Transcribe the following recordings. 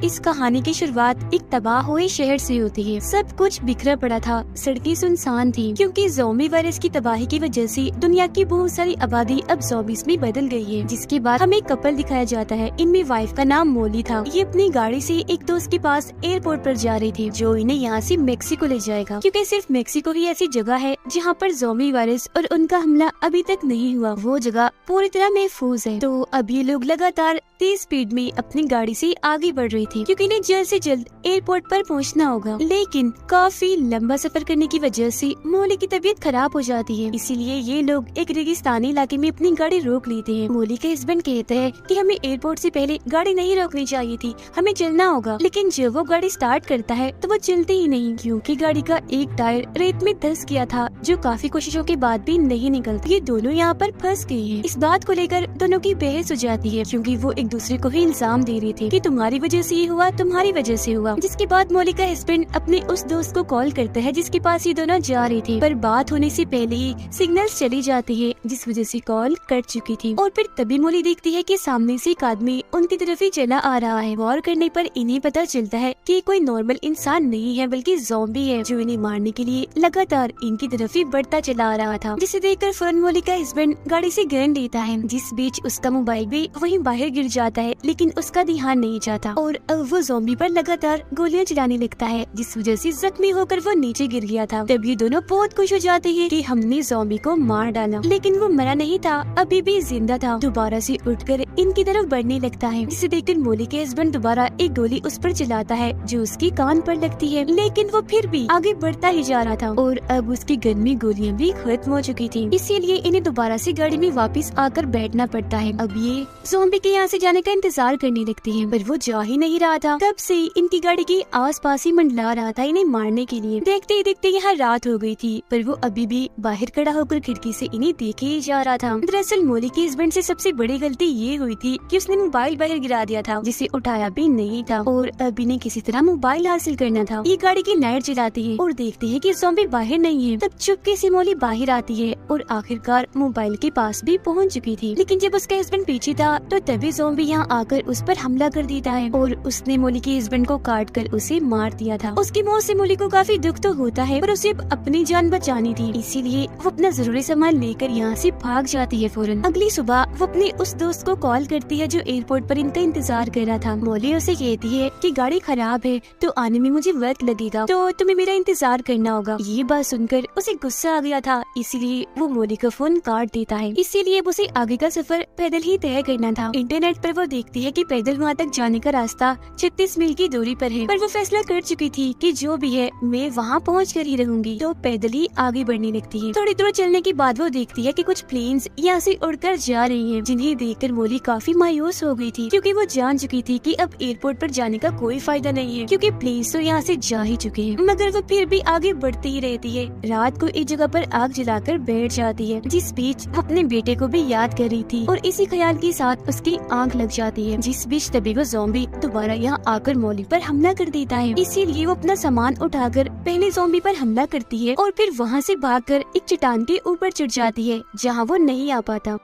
इस कहानी की शुरुआत एक तबाह हुए शहर से होती है। सब कुछ बिखरा पड़ा था, सड़कें सुनसान थी क्योंकि ज़ोंबी वायरस की तबाही की वजह से दुनिया की बहुत सारी आबादी अब ज़ॉम्बीज़ में बदल गई है। जिसके बाद हमें कपल दिखाया जाता है। इनमें वाइफ का नाम मोली था। ये अपनी गाड़ी से एक दोस्त के पास एयरपोर्ट पर जा रही थी जो इन्हें यहाँ से मेक्सिको ले जाएगा, क्योंकि सिर्फ मेक्सिको ही ऐसी जगह है जहाँ पर ज़ोंबी वायरस और उनका हमला अभी तक नहीं हुआ। वो जगह पूरी तरह महफूज है। तो अब ये लोग लगातार तेज स्पीड में अपनी गाड़ी से आगे बढ़ रही थी क्योंकि इन्हें जल्द से जल्द एयरपोर्ट पर पहुंचना होगा। लेकिन काफी लंबा सफर करने की वजह से मोली की तबीयत खराब हो जाती है। इसीलिए ये लोग एक रेगिस्तानी इलाके में अपनी गाड़ी रोक लेते हैं। मोली के हस्बैंड कहते हैं कि हमें एयरपोर्ट से पहले गाड़ी नहीं रोकनी चाहिए थी, हमें चलना होगा। लेकिन जब वो गाड़ी स्टार्ट करता है तो वो चलती ही नहीं क्योंकि गाड़ी का एक टायर रेत में धंस गया था, जो काफी कोशिशों के बाद भी नहीं निकलता। ये दोनों यहाँ पर फंस गए हैं। इस बात को लेकर दोनों की बहस हो जाती है क्योंकि वो एक दूसरे को ही इल्जाम दे रहे थे कि तुम्हारी वजह से ये हुआ, तुम्हारी वजह से हुआ। जिसके बाद मोली का हस्बैंड अपने उस दोस्त को कॉल करता है जिसके पास ये दोनों जा रहे थे, पर बात होने से पहले ही सिग्नल्स चली जाती है जिस वजह से कॉल कट चुकी थी। और फिर तभी मोली देखती है कि सामने से एक आदमी उनकी तरफ ही चला आ रहा है। गौर करने पर इन्हें पता चलता है कि कोई नॉर्मल इंसान नहीं है बल्कि ज़ॉम्बी है जो इन्हें मारने के लिए लगातार इनकी तरफ ही बढ़ता चला आ रहा था। जिसे देखकर फौरन मोली का हस्बैंड गाड़ी से गन लेता है। जिस बीच उसका मोबाइल भी वहीं बाहर गिर जाता है, लेकिन उसका ध्यान नहीं जाता और अब वो ज़ॉम्बी पर लगातार गोलियां चलाने लगता है जिस वजह से जख्मी होकर वो नीचे गिर गया था। तब ये दोनों बहुत खुश हो जाते हैं कि हमने ज़ॉम्बी को मार डाला। लेकिन वो मरा नहीं था, अभी भी जिंदा था। दोबारा से उठकर इनकी तरफ बढ़ने लगता है। जिसे देखकर मोली के हस्बैंड दोबारा एक गोली उस पर चलाता है जो उसकी कान पर लगती है, लेकिन वो फिर भी आगे बढ़ता ही जा रहा था और अब उसकी गन में गोलियां भी खत्म हो चुकी थी। इसीलिए इन्हें दोबारा से गाड़ी में वापस आकर बैठना पड़ता है। अब ये ज़ॉम्बी के यहाँ से जाने का इंतजार करने लगती है, पर वो जा ही नहीं रहा था। तब से इनकी गाड़ी के आसपास ही मंडला रहा था इन्हें मारने के लिए। देखते ही देखते यहाँ रात हो गई थी, पर वो अभी भी बाहर खड़ा होकर खिड़की से इन्हें देखे ही जा रहा था। दरअसल मोली के हस्बैंड से सबसे बड़ी गलती ये हुई थी कि उसने मोबाइल बाहर गिरा दिया था जिसे उठाया भी नहीं था और अब इन्हें किसी तरह मोबाइल हासिल करना था। ये गाड़ी की लाइट जलाती है और देखते हैं कि ज़ॉम्बी बाहर नहीं है। तब चुपके से मोली बाहर आती है और आखिरकार मोबाइल के पास भी पहुँच चुकी थी। लेकिन जब उसका हस्बैंड पीछे था तो तभी ज़ॉम्बी यहाँ आकर उस पर हमला कर देता है और उसने मोली के हस्बैंड को काट कर उसे मार दिया था। उसकी मौत से मोली को काफी दुख तो होता है, पर उसे अपनी जान बचानी थी, इसीलिए वो अपना जरूरी सामान लेकर यहाँ से भाग जाती है फौरन। अगली सुबह वो अपने उस दोस्त को कॉल करती है जो एयरपोर्ट पर इनका इंतजार कर रहा था। मोली उसे कहती है कि गाड़ी खराब है तो आने में मुझे वक्त लगेगा, तो तुम्हें मेरा इंतजार करना होगा। ये बात सुनकर उसे गुस्सा आ गया था, इसीलिए वो मोली का फोन काट देता है। इसीलिए उसे आगे का सफर पैदल ही तय करना था। इंटरनेट पर वो देखती है कि पैदल वहाँ तक जाने का रास्ता 36 मील की दूरी पर है, पर वो फैसला कर चुकी थी कि जो भी है मैं वहाँ पहुँच कर ही रहूंगी। तो पैदल ही आगे बढ़ने लगती है। थोड़ी दूर चलने के बाद वो देखती है कि कुछ प्लेन्स यहाँ से उड़कर जा रही हैं, जिन्हें देखकर मोली काफी मायूस हो गई थी क्योंकि वो जान चुकी थी कि अब एयरपोर्ट पर जाने का कोई फायदा नहीं है क्योंकि प्लेन्स तो यहाँ से जा ही चुके हैं। मगर वो फिर भी आगे बढ़ती ही रहती है। रात को एक जगह पर आग जलाकर बैठ जाती है। जिस बीच वो अपने बेटे को भी याद कर रही थी और इसी ख्याल के साथ उसकी आंख लग जाती है। जिस बीच तभी वो ज़ॉम्बी दोबारा यहाँ आकर मोली पर हमला कर देता है। इसीलिए वो अपना सामान उठाकर पहले ज़ॉम्बी पर हमला करती है और फिर वहाँ से भागकर एक चट्टान के ऊपर चढ़ जाती है जहाँ वो नहीं आ पाता।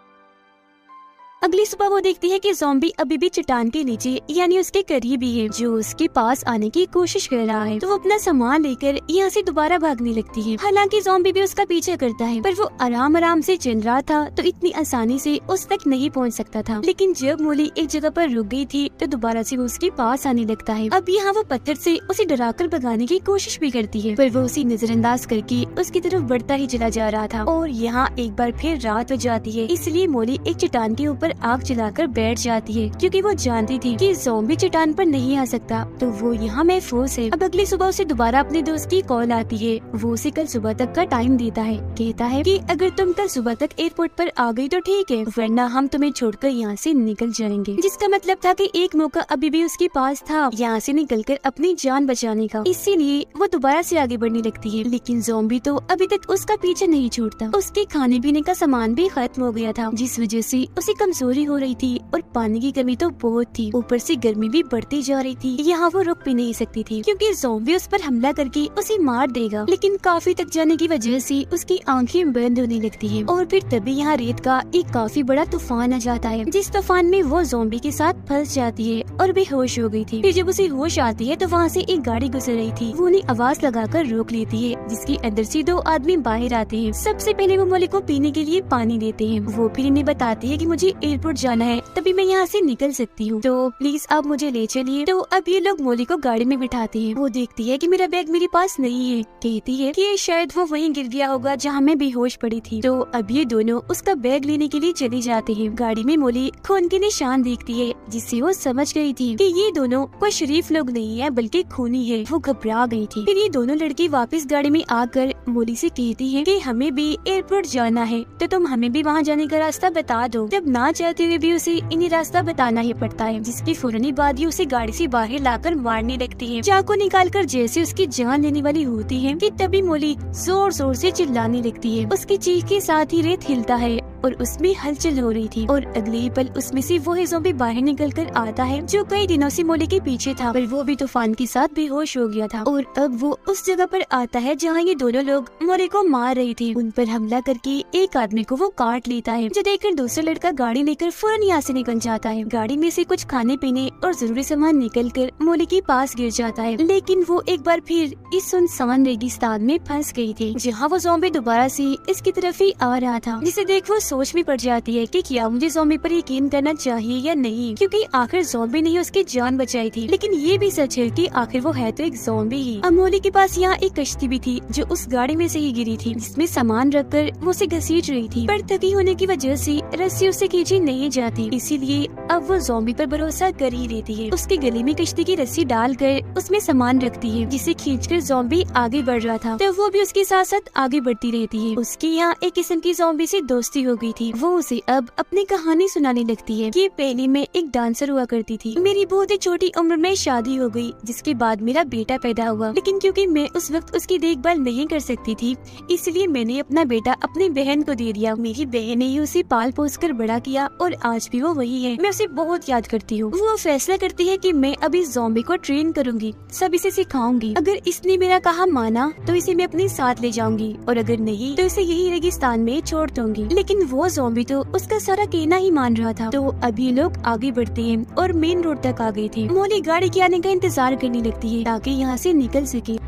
अगली सुबह वो देखती है कि ज़ॉम्बी अभी भी चट्टान के नीचे यानी उसके करीब ही है, जो उसके पास आने की कोशिश कर रहा है। तो वो अपना सामान लेकर यहाँ से दोबारा भागने लगती है। हालांकि ज़ॉम्बी भी उसका पीछा करता है, पर वो आराम आराम से चल रहा था तो इतनी आसानी से उस तक नहीं पहुँच सकता था। लेकिन जब मोली एक जगह पर रुक गई थी तो दोबारा से वो उसके पास आने लगता है। अब यहाँ वो पत्थर से उसे डराकर भगाने की कोशिश भी करती है, पर वो उसे नजरअंदाज करके उसकी तरफ बढ़ता ही चला जा रहा था। और यहाँ एक बार फिर रात हो जाती है, इसलिए मोली एक चट्टान के ऊपर आग जलाकर बैठ जाती है क्योंकि वो जानती थी कि ज़ॉम्बी चट्टान पर नहीं आ सकता, तो वो यहाँ महफूज है। अब अगली सुबह उसे दोबारा अपने दोस्त की कॉल आती है। वो उसे कल सुबह तक का टाइम देता है। कहता है कि अगर तुम कल सुबह तक एयरपोर्ट पर आ गई तो ठीक है, वरना हम तुम्हें छोड़कर यहाँ से निकल जाएंगे। जिसका मतलब था कि एक मौका अभी भी उसके पास था यहाँ से निकलकर अपनी जान बचाने का। इसीलिए वो दोबारा से आगे बढ़ने लगती है। लेकिन ज़ॉम्बी तो अभी तक उसका पीछे नहीं छोड़ता। उसके खाने पीने का सामान भी खत्म हो गया था, जिस वजह से उसे कमजोरी चोरी हो रही थी और पानी की कमी तो बहुत थी, ऊपर से गर्मी भी बढ़ती जा रही थी। यहाँ वो रुक भी नहीं सकती थी क्योंकि ज़ॉम्बी उस पर हमला करके उसे मार देगा। लेकिन काफी तक जाने की वजह से उसकी आंखें बंद होने लगती है और फिर तभी यहाँ रेत का एक काफी बड़ा तूफान आ जाता है, जिस तूफान में वो ज़ॉम्बी के साथ फंस जाती है और बेहोश हो गई थी। फिर जब उसे होश आती है तो वहाँ से एक गाड़ी गुजर रही थी, वो उन्हें आवाज लगाकर रोक लेती है, जिसके अंदर से दो आदमी बाहर आते हैं। सबसे पहले वो मोली को पीने के लिए पानी देते हैं। वो फिर इन्हें बताते हैं कि मुझे एयरपोर्ट जाना है, तभी मैं यहाँ से निकल सकती हूँ, तो प्लीज आप मुझे ले चलिए। तो अब ये लोग मोली को गाड़ी में बिठाते हैं। वो देखती है कि मेरा बैग मेरे पास नहीं है, कहती है कि शायद वो वहीं गिर गया होगा जहाँ मैं बेहोश पड़ी थी। तो अब ये दोनों उसका बैग लेने के लिए चले जाते हैं। गाड़ी में मोली खून के निशान देखती है, जिससे वो समझ गई थी कि ये दोनों कोई शरीफ लोग नहीं है बल्कि खूनी है। वो घबरा गई थी। फिर ये दोनों लड़की वापस गाड़ी में आकर मोली से कहती है कि हमें भी एयरपोर्ट जाना है, तो तुम हमें भी वहाँ जाने का रास्ता बता दो। जब ना चाहते हुए भी उसे इन्हें रास्ता बताना ही पड़ता है, जिसके फौरन बाद ही उसे गाड़ी से बाहर लाकर मारने लगती है। चाकू निकालकर जैसे उसकी जान लेने वाली होती है कि तभी मोली जोर जोर से चिल्लाने लगती है। उसकी चीख के साथ ही रेत हिलता है और उसमें हलचल हो रही थी और अगले ही पल उसमें से वो ज़ॉम्बी बाहर निकल कर आता है जो कई दिनों से मोली के पीछे था, पर वो भी तूफान के साथ बेहोश हो गया था। और अब वो उस जगह पर आता है जहाँ ये दोनों लोग मोली को मार रहे थे। उन पर हमला करके एक आदमी को वो काट लेता है, जो देखकर दूसरा लड़का गाड़ी लेकर फौरन यहाँ से निकल जाता है। गाड़ी में से कुछ खाने पीने और जरूरी सामान निकल कर मोली के पास गिर जाता है, लेकिन वो एक बार फिर इस सुनसान रेगिस्तान में फंस गई थी, जहाँ वो ज़ॉम्बी दोबारा से इसकी तरफ ही आ रहा था, जिसे देख वो सोच में पड़ जाती है कि क्या मुझे ज़ॉम्बी पर यकीन करना चाहिए या नहीं, क्योंकि आखिर ज़ॉम्बी ने ही उसकी जान बचाई थी। लेकिन ये भी सच है कि आखिर वो है तो एक ज़ॉम्बी ही। अब मोली के पास यहाँ एक कश्ती भी थी जो उस गाड़ी में से ही गिरी थी, जिसमें सामान रखकर वो उसे घसीट रही थी, पर थकी होने की वजह से रस्सी उससे खींची नहीं जाती, इसीलिए अब वो ज़ॉम्बी पर भरोसा कर ही लेती है। उसके गले में कश्ती की रस्सी डालकर उसमें सामान रखती है, जिसे खींचकर ज़ॉम्बी आगे बढ़ रहा था, तो वो भी उसके साथ साथ आगे बढ़ती रहती है। उसकी यहाँ एक किस्म की ज़ॉम्बी से दोस्ती हो गई थी। वो उसे अब अपनी कहानी सुनाने लगती है कि पहले मैं एक डांसर हुआ करती थी, मेरी बहुत ही छोटी उम्र में शादी हो गई, जिसके बाद मेरा बेटा पैदा हुआ, लेकिन क्योंकि मैं उस वक्त उसकी देखभाल नहीं कर सकती थी, इसलिए मैंने अपना बेटा अपनी बहन को दे दिया। मेरी बहन ने ही उसे पाल पोस कर बड़ा किया और आज भी वो वही है। मैं उसे बहुत याद करती हूँ। वो फैसला करती है कि मैं अभी ज़ॉम्बी को ट्रेन करूंगी, सब इसे सिखाऊंगी। अगर इसने मेरा कहा माना तो इसे मैं अपने साथ ले जाऊंगी, और अगर नहीं तो इसे यही रेगिस्तान में छोड़ दूंगी। लेकिन वो ज़ॉम्बी तो उसका सारा कहना ही मान रहा था। तो अभी लोग आगे बढ़ते हैं और मेन रोड तक आ गए थे। मोली गाड़ी के आने का इंतजार करने लगती है ताकि यहाँ से निकल सके।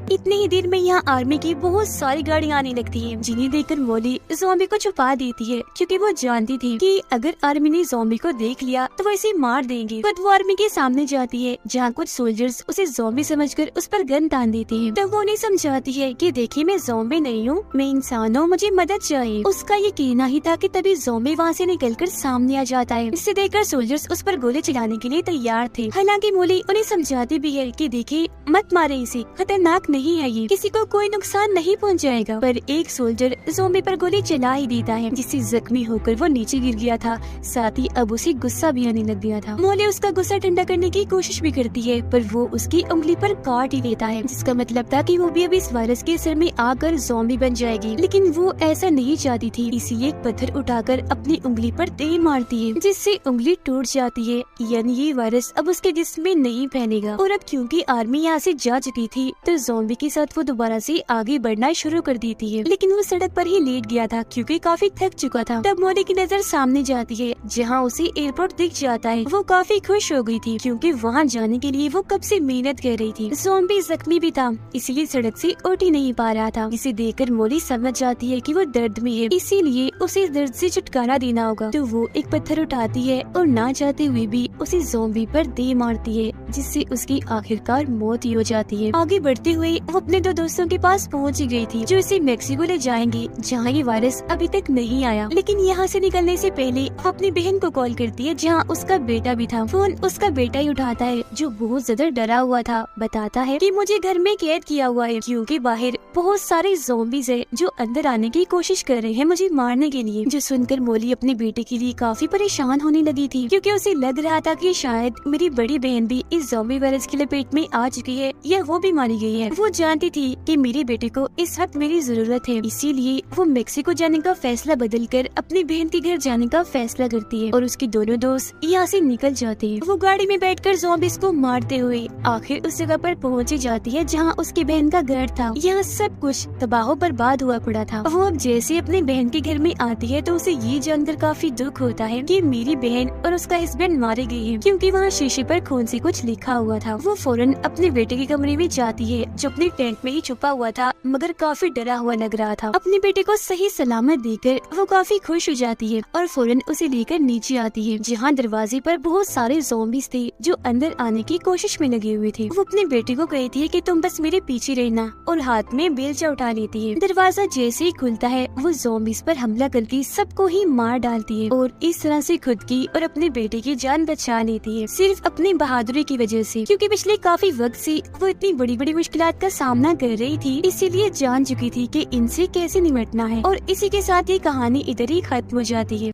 इतनी ही देर में यहाँ आर्मी की बहुत सारी गाड़ियाँ आने लगती हैं, जिन्हें देखकर मोली ज़ॉम्बी को छुपा देती है, क्योंकि वो जानती थी कि अगर आर्मी ने ज़ॉम्बी को देख लिया तो वो इसे मार देंगे। खुद वो आर्मी के सामने जाती है, जहाँ कुछ सोल्जर्स उसे ज़ॉम्बी समझकर उस पर गन तान देते हैं। तब वो उन्हें समझाती है कि देखिए मैं ज़ॉम्बी नहीं हूँ, मैं इंसान हूँ, मुझे मदद चाहिए। उसका ये कहना ही था कि तभी ज़ॉम्बी वहाँ से निकलकर सामने आ जाता है। इससे देखकर सोल्जर्स उस पर गोली चलाने के लिए तैयार थे। हालांकि मोली उन्हें समझाती भी है कि देखिए मत मारे इसे, खतरनाक नहीं है, ये किसी को कोई नुकसान नहीं पहुंचाएगा। पर एक सोल्जर ज़ॉम्बी पर गोली चला ही देता है, जिससे जख्मी होकर वो नीचे गिर गया था। साथ ही अब उसे गुस्सा भी आने लग गया था। मोली उसका गुस्सा ठंडा करने की कोशिश भी करती है, पर वो उसकी उंगली पर काट ही लेता है, जिसका मतलब था कि वो भी अब इस वायरस के असर में आकर ज़ॉम्बी बन जाएगी। लेकिन वो ऐसा नहीं चाहती थी, इसलिए एक पत्थर उठाकर अपनी उंगली पर दे मारती है, जिससे उंगली टूट जाती है, यानी ये वायरस अब उसके जिस्म में नहीं फैलेगा। और अब क्योंकि आर्मी यहाँ से जा चुकी थी, तो ज़ॉम्बी के साथ वो दोबारा से आगे बढ़ना शुरू कर देती है। लेकिन वो सड़क पर ही लेट गया था क्योंकि काफी थक चुका था। तब मोली की नजर सामने जाती है, जहाँ उसे एयरपोर्ट दिख जाता है। वो काफी खुश हो गई थी क्योंकि वहाँ जाने के लिए वो कब से मेहनत कर रही थी। ज़ॉम्बी जख्मी भी था, इसलिए सड़क से उठ ही नहीं पा रहा था। इसे देखकर मोली समझ जाती है कि वो दर्द में है, इसीलिए उसे दर्द से छुटकारा देना होगा। तो वो एक पत्थर उठाती है और ना चाहते हुए भी उसे ज़ॉम्बी पर दे मारती है, जिससे उसकी आखिरकार मौत ही हो जाती है। आगे बढ़ते हुए वो अपने दो दोस्तों के पास पहुंच गई थी, जो इसे मेक्सिको ले जाएंगे, जहां ये वायरस अभी तक नहीं आया। लेकिन यहाँ से निकलने से पहले वो अपनी बहन को कॉल करती है, जहाँ उसका बेटा भी था। फोन उसका बेटा ही उठाता है, जो बहुत ज्यादा डरा हुआ था। बताता है कि मुझे घर में कैद किया हुआ है, क्योंकि बाहर बहुत सारे ज़ॉम्बीज़ है जो अंदर आने की कोशिश कर रहे हैं मुझे मारने के लिए। जो सुनकर मोली अपने बेटे के लिए काफी परेशान होने लगी थी, क्योंकि उसे लग रहा था कि शायद मेरी बड़ी बहन भी इस ज़ॉम्बी वायरस की लपेट में आ चुकी है या वो भी मारी गई है। वो जानती थी कि मेरे बेटे को इस वक्त मेरी जरूरत है, इसीलिए वो मेक्सिको जाने का फैसला बदलकर अपनी बहन के घर जाने का फैसला करती है और उसके दोनों दोस्त यहाँ से निकल जाते हैं। वो गाड़ी में बैठकर ज़ॉम्बीज़ को मारते हुए आखिर उस जगह पर पहुँच जाती है जहाँ उसकी बहन का घर था। यहाँ सब कुछ तबाह बर्बाद हुआ पड़ा था। वो अब जैसे अपने बहन के घर में आती है तो उसे ये जानकर काफी दुख होता है कि मेरी बहन और उसका हस्बैंड मारे गए हैं, क्योंकि वहाँ शीशे पर खून से कुछ लिखा हुआ था। वो फौरन अपने बेटे के कमरे में जाती है जो अपने टेंट में ही छुपा हुआ था मगर काफी डरा हुआ लग रहा था। अपने बेटे को सही सलामत देकर वो काफी खुश हो जाती है और फौरन उसे लेकर नीचे आती है जहाँ दरवाजे पर बहुत सारे ज़ॉम्बीज़ थे जो अंदर आने की कोशिश में लगे हुए थे। वो अपने बेटे को कहती है कि तुम बस मेरे पीछे रहना और हाथ में बेलचा उठा लेती है। दरवाजा जैसे ही खुलता है वो ज़ॉम्बीज़ पर हमला करके सबको ही मार डालती है और इस तरह से खुद की और अपने बेटे की जान बचा लेती है, सिर्फ अपनी बहादुरी की वजह से, क्योंकि पिछले काफी वक्त से वो इतनी बड़ी बड़ी मुश्किलात का सामना कर रही थी, इसीलिए जान चुकी थी कि इनसे कैसे निपटना है। और इसी के साथ ये कहानी इधर ही खत्म हो जाती है।